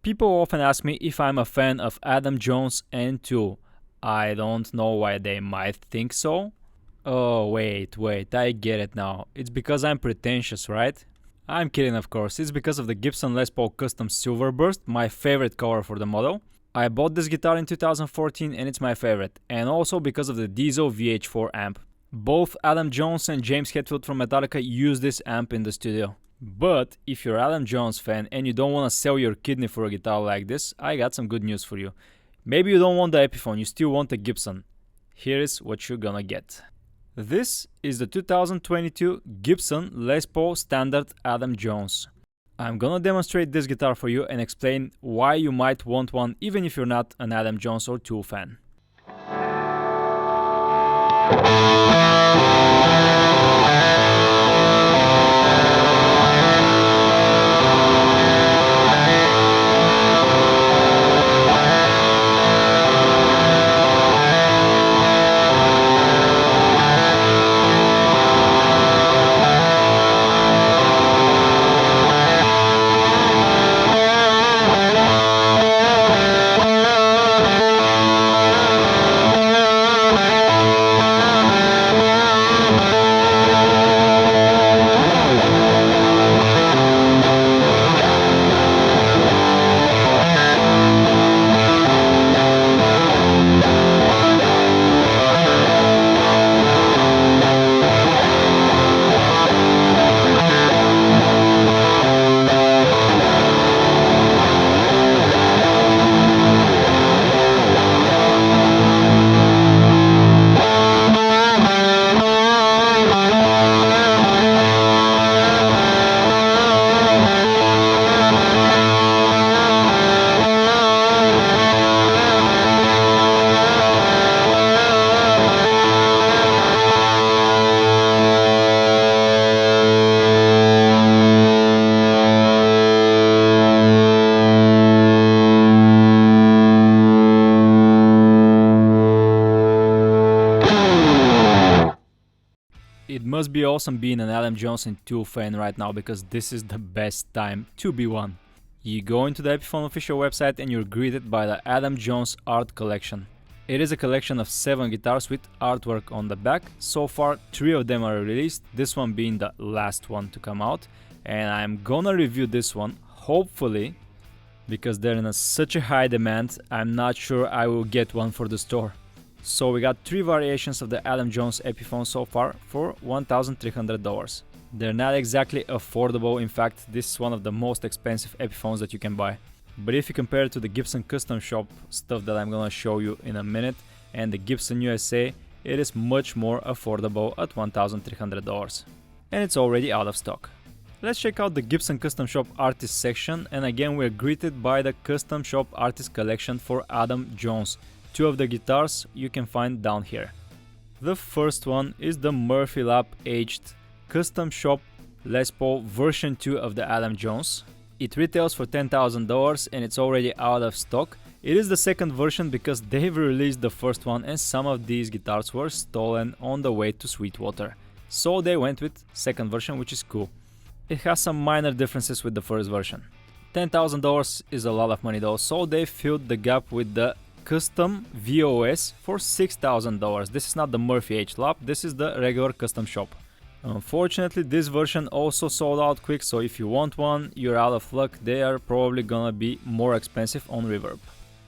People often ask me if I'm a fan of Adam Jones and Tool. I don't know why they might think so. Oh, wait, I get it now. It's because I'm pretentious, right? I'm kidding, of course. It's because of the Gibson Les Paul Custom Silverburst, my favorite cover for the model. I bought this guitar in 2014 and it's my favorite. And also because of the Diezel VH4 amp. Both Adam Jones and James Hetfield from Metallica use this amp in the studio. But if you're an Adam Jones fan and you don't want to sell your kidney for a guitar like this, I got some good news for you. Maybe you don't want the Epiphone, you still want a Gibson. Here is what you're gonna get. This is the 2022 Gibson Les Paul Standard Adam Jones. I'm gonna demonstrate this guitar for you and explain why you might want one even if you're not an Adam Jones or Tool fan. It must be awesome being an Adam Jones and Tool fan right now because this is the best time to be one. You go into the Epiphone official website and you're greeted by the Adam Jones Art Collection. It is a collection of 7 guitars with artwork on the back. So far 3 of them are released, this one being the last one to come out. And I'm gonna review this one, hopefully, because they're in such a high demand, I'm not sure I will get one for the store. So we got 3 variations of the Adam Jones Epiphone so far for $1,300. They're not exactly affordable, in fact this is one of the most expensive Epiphones that you can buy. But if you compare it to the Gibson Custom Shop stuff that I'm gonna show you in a minute and the Gibson USA, it is much more affordable at $1,300. And it's already out of stock. Let's check out the Gibson Custom Shop Artist section, and again we're greeted by the Custom Shop Artist Collection for Adam Jones. 2 of the guitars you can find down here. The first one is the Murphy Lap Aged Custom Shop Les Paul version 2 of the Adam Jones. It retails for $10,000 and it's already out of stock. It is the second version because they've released the first one and some of these guitars were stolen on the way to Sweetwater. So they went with second version, which is cool. It has some minor differences with the first version. $10,000 is a lot of money though, so they filled the gap with the Custom VOS for $6,000. This is not the Murphy H Lap, this is the regular Custom Shop. Unfortunately this version also sold out quick, so if you want one you're out of luck, they are probably gonna be more expensive on Reverb.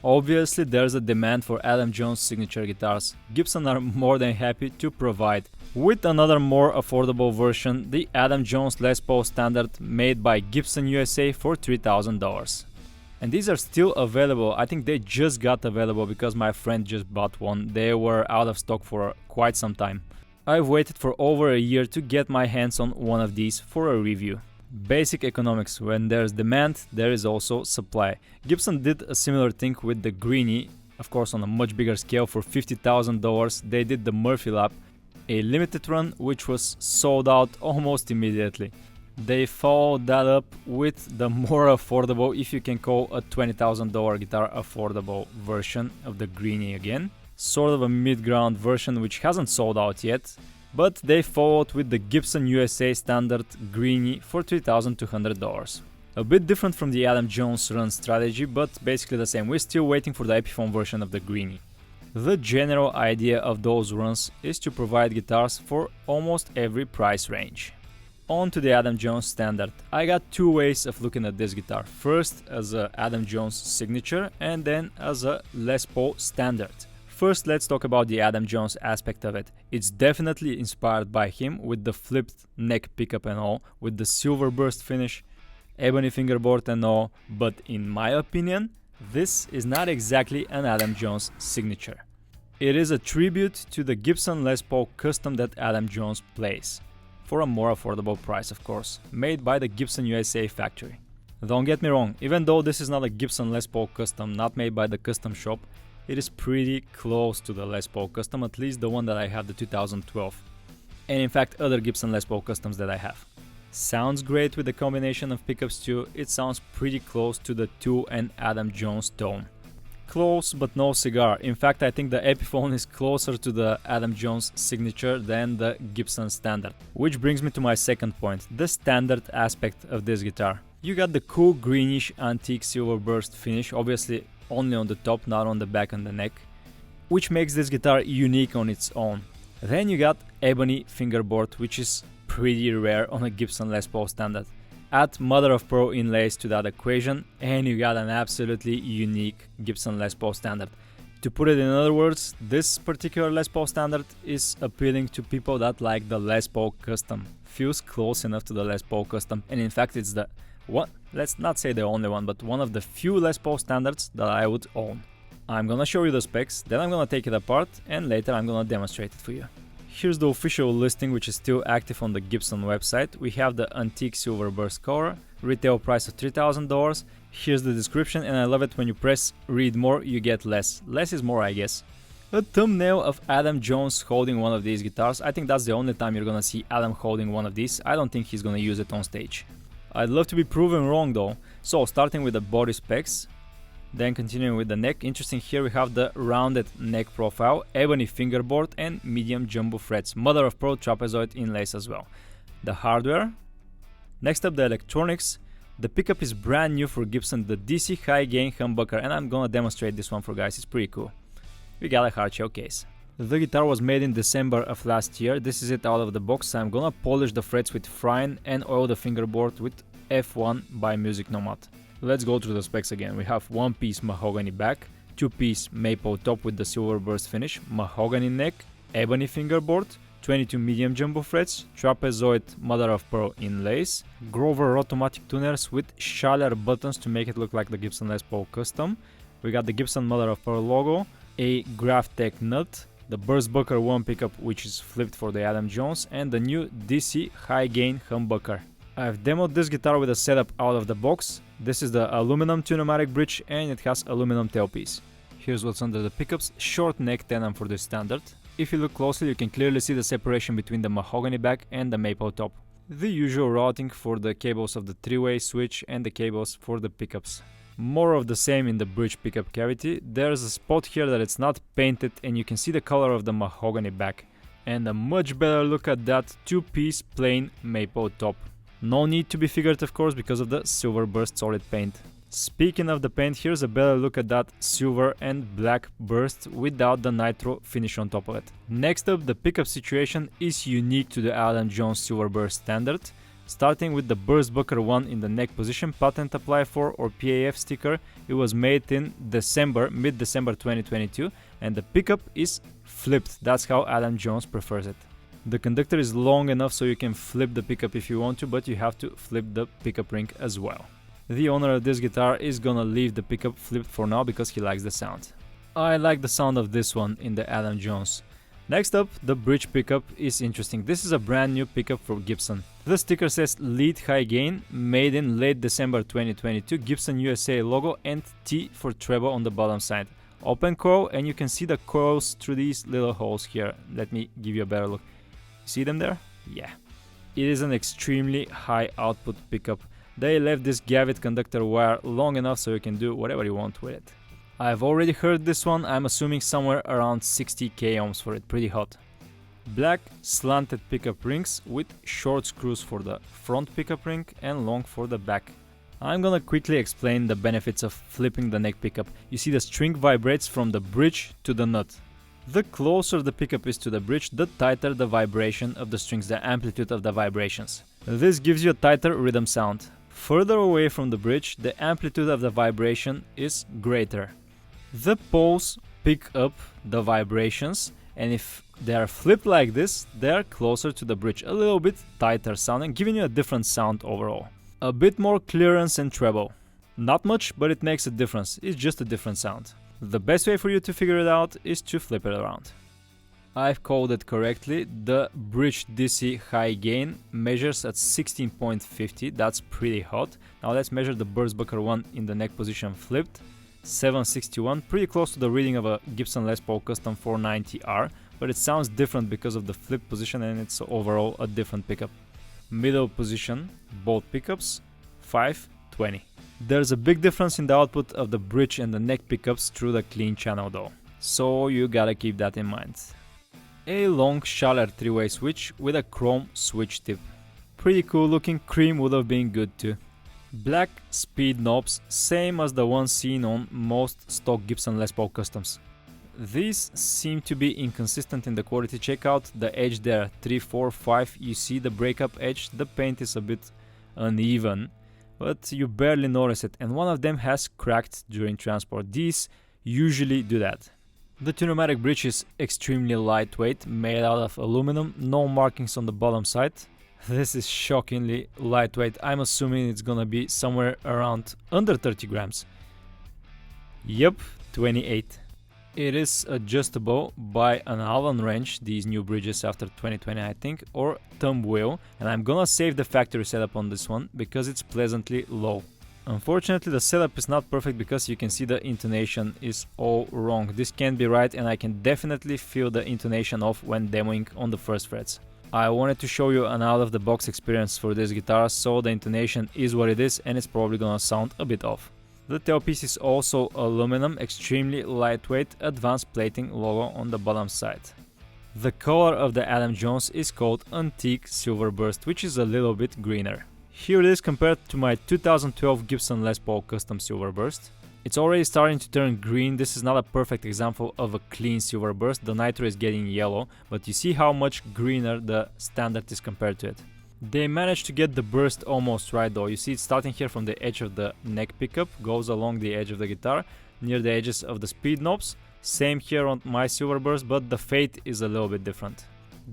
Obviously there's a demand for Adam Jones signature guitars. Gibson are more than happy to provide. With another more affordable version, the Adam Jones Les Paul Standard made by Gibson USA for $3,000. And these are still available. I think they just got available because my friend just bought one. They were out of stock for quite some time. I've waited for over a year to get my hands on one of these for a review. Basic economics: when there's demand, there is also supply. Gibson did a similar thing with the Greenie, of course on a much bigger scale. For $50,000 they did the Murphy Lap, a limited run which was sold out almost immediately. They followed that up with the more affordable, if you can call a $20,000 guitar affordable version of the Greenie again. Sort of a mid-ground version which hasn't sold out yet, but they followed with the Gibson USA Standard Greenie for $3,200. A bit different from the Adam Jones run strategy, but basically the same. We're still waiting for the Epiphone version of the Greenie. The general idea of those runs is to provide guitars for almost every price range. On to the Adam Jones Standard. I got two ways of looking at this guitar. First as a Adam Jones signature and then as a Les Paul Standard. First, let's talk about the Adam Jones aspect of it. It's definitely inspired by him with the flipped neck pickup and all, with the silver burst finish, ebony fingerboard and all, but in my opinion, this is not exactly an Adam Jones signature. It is a tribute to the Gibson Les Paul custom that Adam Jones plays, for a more affordable price of course, made by the Gibson USA factory. Don't get me wrong, even though this is not a Gibson Les Paul custom, not made by the custom shop, it is pretty close to the Les Paul custom, at least the one that I have, the 2012. And in fact other Gibson Les Paul customs that I have. Sounds great with the combination of pickups too, it sounds pretty close to the 2 and Adam Jones tone. Close but no cigar. In fact, I think the Epiphone is closer to the Adam Jones signature than the Gibson Standard. Which brings me to my second point, the standard aspect of this guitar. You got the cool greenish antique silver burst finish, obviously only on the top, not on the back and the neck, which makes this guitar unique on its own. Then you got ebony fingerboard, which is pretty rare on a Gibson Les Paul Standard. Add mother of pearl inlays to that equation and you got an absolutely unique Gibson Les Paul Standard. To put it in other words, this particular Les Paul Standard is appealing to people that like the Les Paul Custom. Feels close enough to the Les Paul Custom, and in fact it's the one, let's not say the only one, but one of the few Les Paul Standards that I would own. I'm gonna show you the specs, then I'm gonna take it apart and later I'm gonna demonstrate it for you. Here's the official listing, which is still active on the Gibson website. We have the antique silver burst color, retail price of $3,000. Here's the description, and I love it when you press read more, you get less. Less is more, I guess. A thumbnail of Adam Jones holding one of these guitars. I think that's the only time you're gonna see Adam holding one of these. I don't think he's gonna use it on stage. I'd love to be proven wrong though. So starting with the body specs, then continuing with the neck. Interesting, here we have the rounded neck profile, ebony fingerboard and medium jumbo frets, mother of pearl trapezoid inlays as well. The hardware. Next up, the electronics. The pickup is brand new for Gibson, the DC high gain humbucker, and I'm gonna demonstrate this one for guys, it's pretty cool. We got a hard shell case. The guitar was made in December of last year. This is it out of the box. I'm gonna polish the frets with Frine and oil the fingerboard with F1 by Music Nomad. Let's go through the specs again. We have one piece mahogany back, two piece maple top with the silver burst finish, mahogany neck, ebony fingerboard, 22 medium jumbo frets, trapezoid mother of pearl inlays, Grover automatic tuners with Schaller buttons to make it look like the Gibson Les Paul custom. We got the Gibson mother of pearl logo, a Graphtec nut, the Burstbucker 1 pickup which is flipped for the Adam Jones, and the new DC high gain humbucker. I've demoed this guitar with a setup out of the box. This is the aluminum tunematic bridge and it has aluminum tailpiece. Here's what's under the pickups, short neck tenon for this standard. If you look closely you can clearly see the separation between the mahogany back and the maple top. The usual routing for the cables of the 3-way switch and the cables for the pickups. More of the same in the bridge pickup cavity. There's a spot here that it's not painted and you can see the color of the mahogany back. And a much better look at that 2-piece plain maple top. No need to be figured of course because of the silver burst solid paint. Speaking of the paint, here's a better look at that silver and black burst without the nitro finish on top of it. Next up, the pickup situation is unique to the Adam Jones silver burst standard. Starting with the Burstbucker 1 in the neck position, patent apply for or PAF sticker. It was made in December, mid-December 2022, and the pickup is flipped. That's how Adam Jones prefers it. The conductor is long enough so you can flip the pickup if you want to, but you have to flip the pickup ring as well. The owner of this guitar is gonna leave the pickup flipped for now because he likes the sound. I like the sound of this one in the Adam Jones. Next up, the bridge pickup is interesting. This is a brand new pickup for Gibson. The sticker says lead high gain, made in late December 2022, Gibson USA logo and T for treble on the bottom side. Open coil and you can see the coils through these little holes here. Let me give you a better look. See them there? Yeah. It is an extremely high output pickup. They left this Gavit conductor wire long enough so you can do whatever you want with it. I've already heard this one, I'm assuming somewhere around 60 k ohms for it, pretty hot. Black slanted pickup rings with short screws for the front pickup ring and long for the back. I'm gonna quickly explain the benefits of flipping the neck pickup. You see the string vibrates from the bridge to the nut. The closer the pickup is to the bridge, the tighter the vibration of the strings, the amplitude of the vibrations. This gives you a tighter rhythm sound. Further away from the bridge, the amplitude of the vibration is greater. The poles pick up the vibrations, and if they are flipped like this, they are closer to the bridge, a little bit tighter sounding, giving you a different sound overall. A bit more clearance and treble. Not much, but it makes a difference. It's just a different sound. The best way for you to figure it out is to flip it around. I've coded correctly. The bridge DC high gain measures at 16.50. That's pretty hot. Now let's measure the Burzbacher one in the neck position flipped. 761, pretty close to the reading of a Gibson Les Paul Custom 490R, but it sounds different because of the flip position and it's overall a different pickup. Middle position, both pickups, 520. There's a big difference in the output of the bridge and the neck pickups through the clean channel though, so you gotta keep that in mind. A long Shure 3-way switch with a chrome switch tip. Pretty cool looking, cream would have been good too. Black speed knobs, same as the ones seen on most stock Gibson Les Paul Customs. These seem to be inconsistent in the quality. Check out the edge there, 3, 4, 5, you see the breakup edge, the paint is a bit uneven, but you barely notice it, and one of them has cracked during transport. These usually do that. The Tunematic bridge is extremely lightweight, made out of aluminum, no markings on the bottom side. This is shockingly lightweight. I'm assuming it's gonna be somewhere around under 30 grams. Yep, 28. It is adjustable by an Allen wrench, these new bridges after 2020 I think, or thumb wheel, and I'm gonna save the factory setup on this one because it's pleasantly low. Unfortunately the setup is not perfect because you can see the intonation is all wrong. This can't be right, and I can definitely feel the intonation off when demoing on the first frets. I wanted to show you an out-of-the-box experience for this guitar, so the intonation is what it is and it's probably gonna sound a bit off. The tailpiece is also aluminum, extremely lightweight, advanced plating logo on the bottom side. The color of the Adam Jones is called Antique Silver Burst, which is a little bit greener. Here it is compared to my 2012 Gibson Les Paul Custom Silver Burst. It's already starting to turn green. This is not a perfect example of a clean silver burst. The nitro is getting yellow, but you see how much greener the standard is compared to it. They managed to get the burst almost right though. You see it's starting here from the edge of the neck pickup, goes along the edge of the guitar, near the edges of the speed knobs. Same here on my silver burst, but the fade is a little bit different.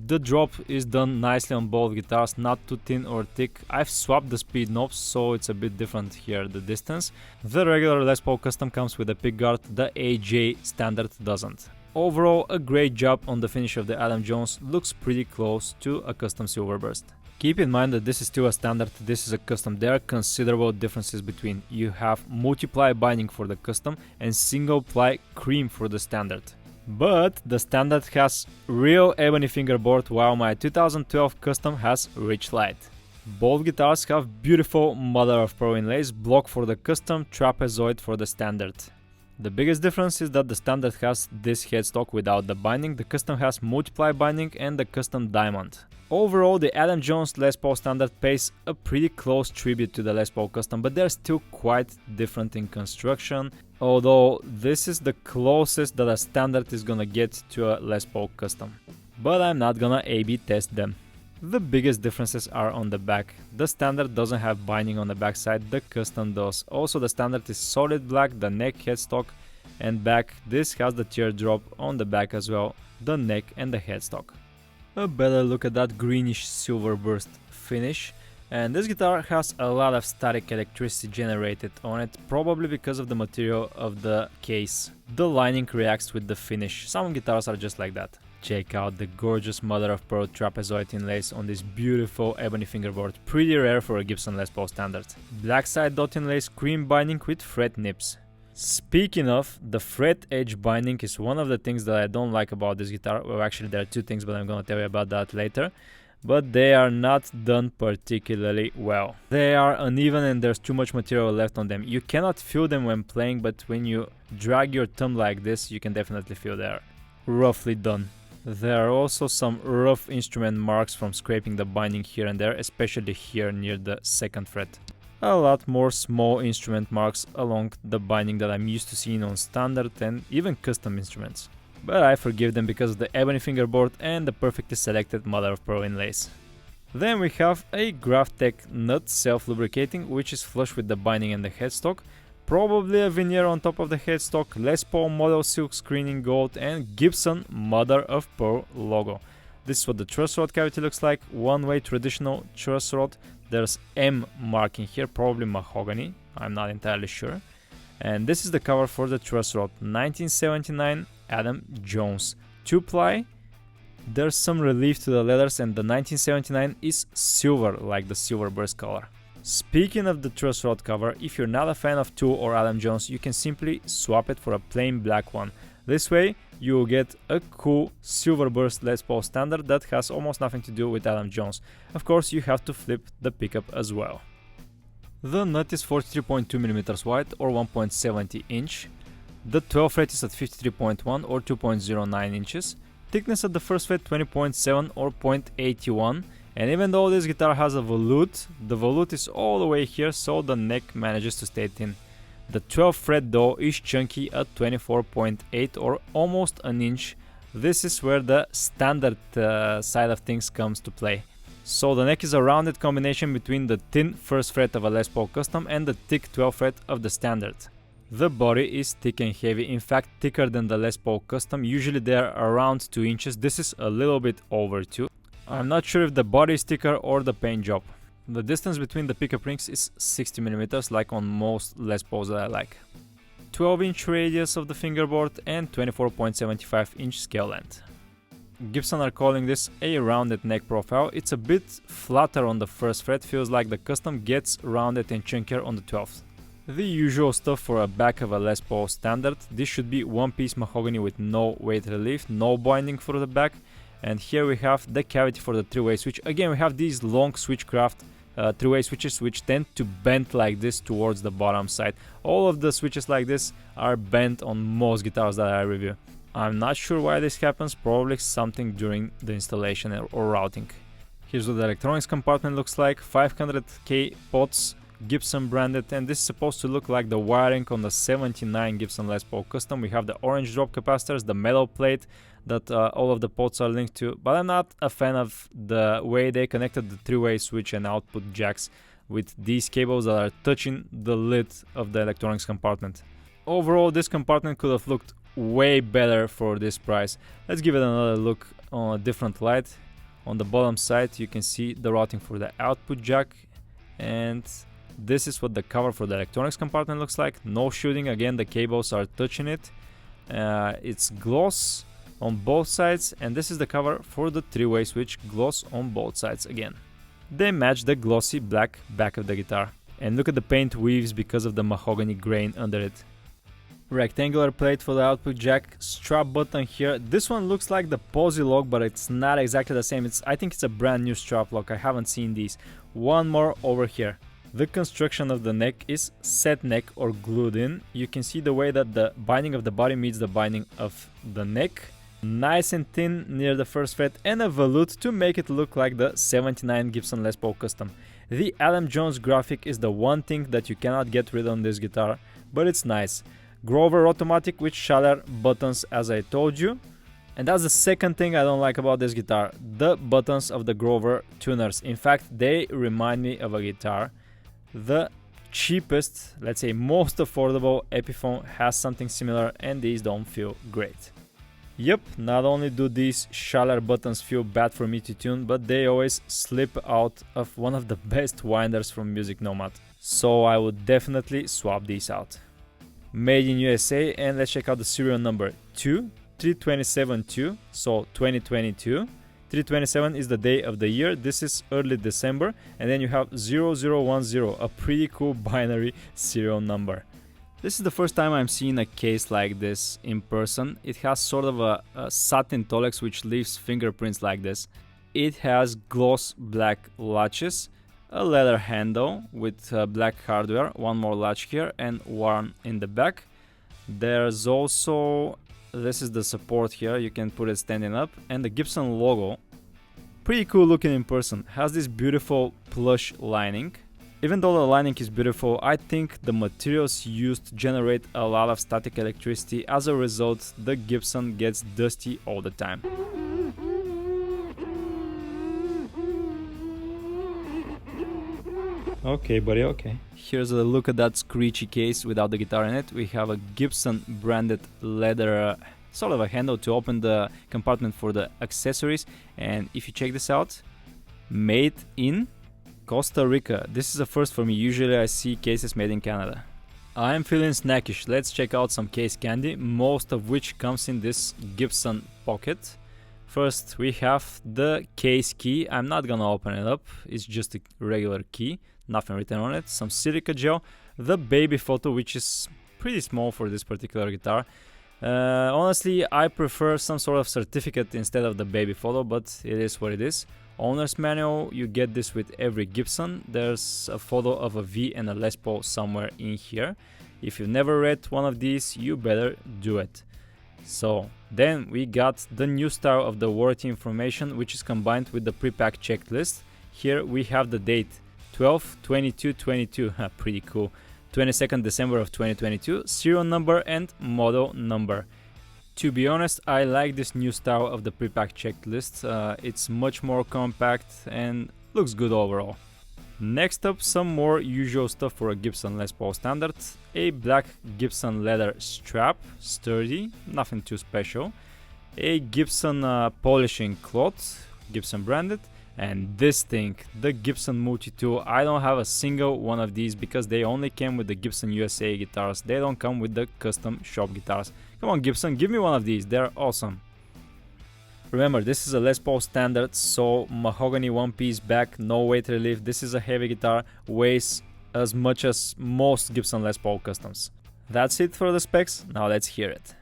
The drop is done nicely on both guitars, not too thin or thick. I've swapped the speed knobs, so it's a bit different here, the distance. The regular Les Paul Custom comes with a pickguard, the AJ standard doesn't. Overall, a great job on the finish of the Adam Jones, looks pretty close to a custom silver burst. Keep in mind that this is still a standard, this is a custom. There are considerable differences between. You have multiply binding for the custom and single ply cream for the standard. But the standard has real ebony fingerboard, while my 2012 custom has rich light. Both guitars have beautiful mother of pearl inlays, block for the custom, trapezoid for the standard. The biggest difference is that the standard has this headstock without the binding, the custom has multiply binding and the custom diamond. Overall, the Adam Jones Les Paul standard pays a pretty close tribute to the Les Paul custom, but they're still quite different in construction, although this is the closest that a standard is gonna get to a Les Paul custom. But I'm not gonna A/B test them. The biggest differences are on the back. The standard doesn't have binding on the back side, the custom does. Also the standard is solid black, the neck, headstock and back. This has the teardrop on the back as well, the neck and the headstock. A better look at that greenish silver burst finish, and this guitar has a lot of static electricity generated on it, probably because of the material of the case. The lining reacts with the finish. Some guitars are just like that. Check out the gorgeous mother of pearl trapezoid inlays on this beautiful ebony fingerboard, pretty rare for a Gibson Les Paul standard. Black side dot inlays, cream binding with fret nips. Speaking of, the fret edge binding is one of the things that I don't like about this guitar. Well, actually there are two things, but I'm gonna tell you about that later. But they are not done particularly well. They are uneven and there's too much material left on them. You cannot feel them when playing, but when you drag your thumb like this, you can definitely feel they are roughly done. There are also some rough instrument marks from scraping the binding here and there, especially here near the second fret. a lot more small instrument marks along the binding that I'm used to seeing on standard and even custom instruments. But I forgive them because of the ebony fingerboard and the perfectly selected mother of pearl inlays. Then we have a Graphtec nut self-lubricating, which is flush with the binding and the headstock. Probably a veneer on top of the headstock, Les Paul model silk screen in gold, and Gibson mother of pearl logo. This is what the truss rod cavity looks like, one-way traditional truss rod. There's M marking here, probably mahogany, I'm not entirely sure. And this is the cover for the truss rod, 1979 Adam Jones, 2-ply. There's some relief to the leathers, and the 1979 is silver, like the silver burst color. Speaking of the truss rod cover, if you're not a fan of Tool or Adam Jones, you can simply swap it for a plain black one. This way you will get a cool silver burst Les Paul standard that has almost nothing to do with Adam Jones. Of course, you have to flip the pickup as well. The nut is 43.2mm wide or 1.70 inch. The 12 fret is at 53.1 or 2.09 inches. Thickness at the first fret 20.7 or 0.81, and even though this guitar has a volute, the volute is all the way here, so the neck manages to stay thin. The 12th fret though is chunky at 24.8 or almost an inch. This is where the standard side of things comes to play. So the neck is a rounded combination between the thin first fret of a Les Paul Custom and the thick 12th fret of the standard. The body is thick and heavy, in fact thicker than the Les Paul Custom, usually they're around 2 inches, this is a little bit over 2. I'm not sure if the body is thicker or the paint job. The distance between the pickup rings is 60mm like on most Les Pauls that I like. 12-inch radius of the fingerboard and 24.75-inch scale length. Gibson are calling this a rounded neck profile. It's a bit flatter on the first fret, feels like the Custom gets rounded and chunkier on the 12th. The usual stuff for a back of a Les Paul standard. This should be one-piece mahogany with no weight relief, no binding for the back. And here we have the cavity for the three-way switch. Again, we have these long switchcraft three-way switches which tend to bend like this towards the bottom side. All of the switches like this are bent on most guitars that I review. I'm not sure why this happens, probably something during the installation or routing. Here's what the electronics compartment looks like, 500K pots, Gibson branded, and this is supposed to look like the wiring on the 79 Gibson Les Paul Custom. We have the orange drop capacitors, the metal plate that all of the ports are linked to, but I'm not a fan of the way they connected the three-way switch and output jacks with these cables that are touching the lid of the electronics compartment. Overall, this compartment could have looked way better for this price. Let's give it another look on a different light. On the bottom side you can see the routing for the output jack, and this is what the cover for the electronics compartment looks like. No shooting, again the cables are touching it. It's gloss on both sides, and this is the cover for the three-way switch, gloss on both sides again. They match the glossy black back of the guitar. And look at the paint weaves because of the mahogany grain under it. Rectangular plate for the output jack, strap button here. This one looks like the Posi lock, but it's not exactly the same. I think it's a brand new strap lock, I haven't seen these. One more over here. The construction of the neck is set neck or glued in. You can see the way that the binding of the body meets the binding of the neck. Nice and thin near the first fret, and a volute to make it look like the 79 Gibson Les Paul Custom. The Adam Jones graphic is the one thing that you cannot get rid on this guitar, but it's nice. Grover automatic with shutter buttons, as I told you. And that's the second thing I don't like about this guitar, the buttons of the Grover tuners. In fact, they remind me of a guitar. The cheapest, let's say most affordable Epiphone has something similar, and these don't feel great. Yep, not only do these shutter buttons feel bad for me to tune, but they always slip out of one of the best winders from Music Nomad. So I would definitely swap these out. Made in USA, and let's check out the serial number 327-2, so 2022. 327 is the day of the year, this is early December, and then you have 0010, a pretty cool binary serial number. This is the first time I'm seeing a case like this in person. It has sort of a satin Tolex which leaves fingerprints like this. It has gloss black latches, a leather handle with black hardware, one more latch here and one in the back. There's also, this is the support here, you can put it standing up, and the Gibson logo. Pretty cool looking in person, has this beautiful plush lining. Even though the lining is beautiful, I think the materials used generate a lot of static electricity. As a result, the Gibson gets dusty all the time. Okay, buddy, okay. Here's a look at that screechy case without the guitar in it. We have a Gibson branded leather sort of a handle to open the compartment for the accessories. And if you check this out, made in Costa Rica. This is a first for me. Usually I see cases made in Canada. I'm feeling snackish. Let's check out some case candy, most of which comes in this Gibson pocket. First we have the case key. I'm not gonna open it up, it's just a regular key, nothing written on it. Some silica gel, the baby photo, which is pretty small for this particular guitar. Honestly, I prefer some sort of certificate instead of the baby photo, but it is what it is. Owner's manual, you get this with every Gibson. There's a photo of a V and a Les Paul somewhere in here. If you've never read one of these, you better do it. So then we got the new style of the warranty information, which is combined with the pre-pack checklist. Here we have the date 12/22/22, pretty cool. 22nd December of 2022, serial number and model number. To be honest, I like this new style of the pre-pack checklist. It's much more compact and looks good overall. Next up, some more usual stuff for a Gibson Les Paul standard. A black Gibson leather strap, sturdy, nothing too special. A Gibson polishing cloth, Gibson branded. And this thing, the Gibson multi-tool. I don't have a single one of these because they only came with the Gibson USA guitars. They don't come with the custom shop guitars. Come on Gibson, give me one of these, they're awesome. Remember, this is a Les Paul standard, so mahogany one piece back, no weight relief. This is a heavy guitar, weighs as much as most Gibson Les Paul customs. That's it for the specs, now let's hear it.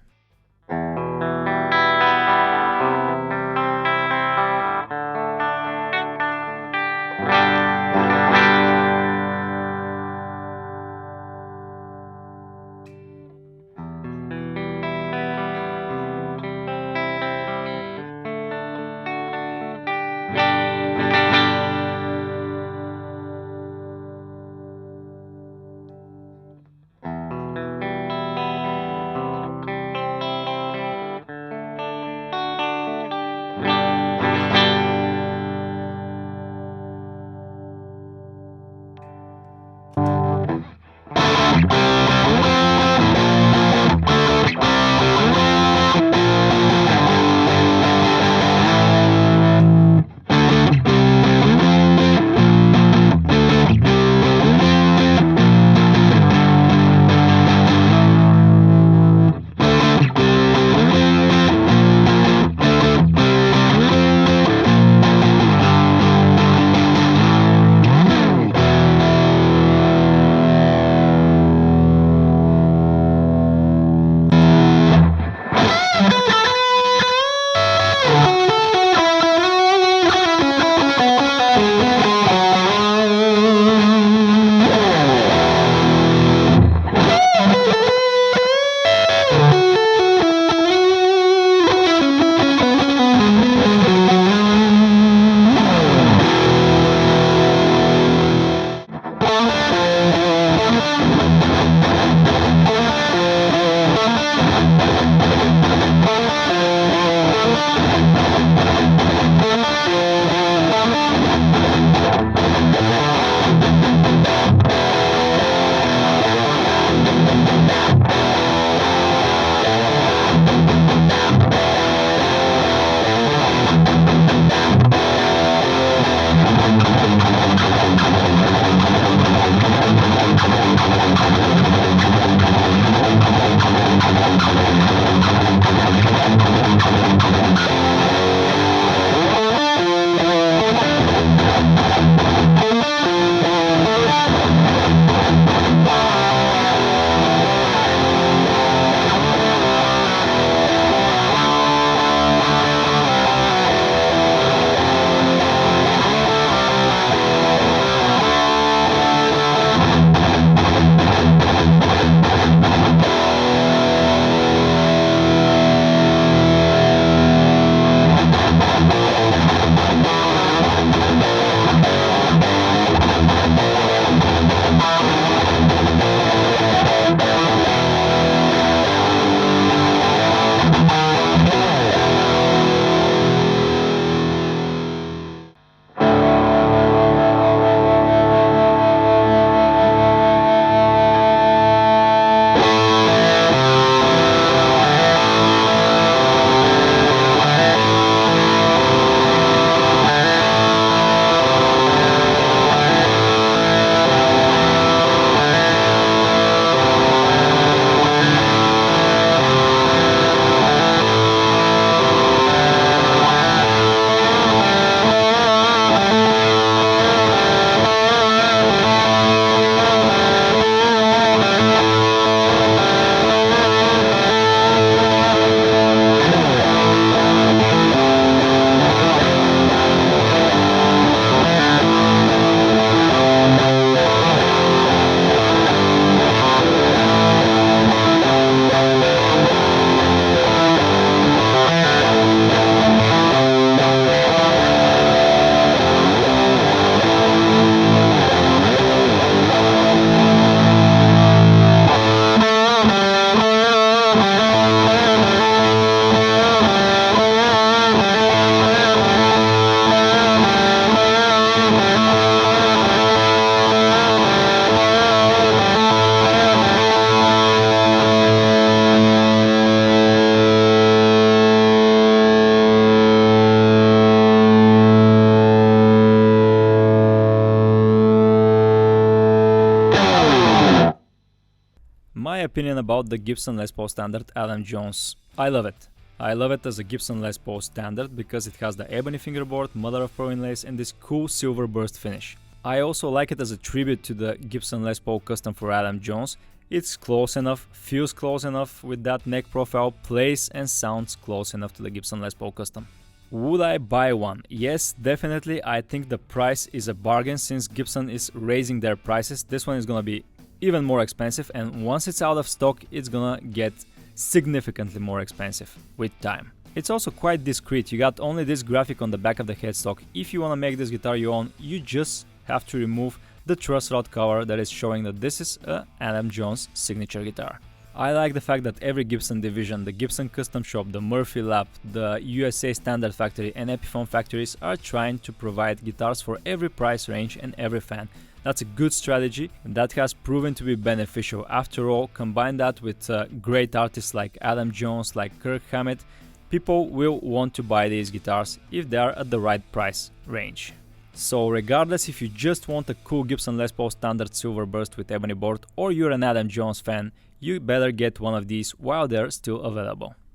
My opinion about the Gibson Les Paul Standard Adam Jones. I love it. I love it as a Gibson Les Paul Standard because it has the ebony fingerboard, mother of pearl inlays, and this cool silver burst finish. I also like it as a tribute to the Gibson Les Paul custom for Adam Jones. It's close enough, feels close enough with that neck profile, plays and sounds close enough to the Gibson Les Paul custom. Would I buy one? Yes, definitely. I think the price is a bargain since Gibson is raising their prices. This one is gonna be even more expensive, and once it's out of stock, it's gonna get significantly more expensive with time. It's also quite discreet. You got only this graphic on the back of the headstock. If you wanna make this guitar your own, you just have to remove the truss rod cover that is showing that this is a Adam Jones signature guitar. I like the fact that every Gibson division, the Gibson Custom Shop, the Murphy Lab, the USA Standard Factory and Epiphone factories are trying to provide guitars for every price range and every fan. That's a good strategy and that has proven to be beneficial. After all, combine that with great artists like Adam Jones, like Kirk Hammett, people will want to buy these guitars if they are at the right price range. So regardless if you just want a cool Gibson Les Paul Standard silver burst with ebony board or you're an Adam Jones fan, you better get one of these while they're still available.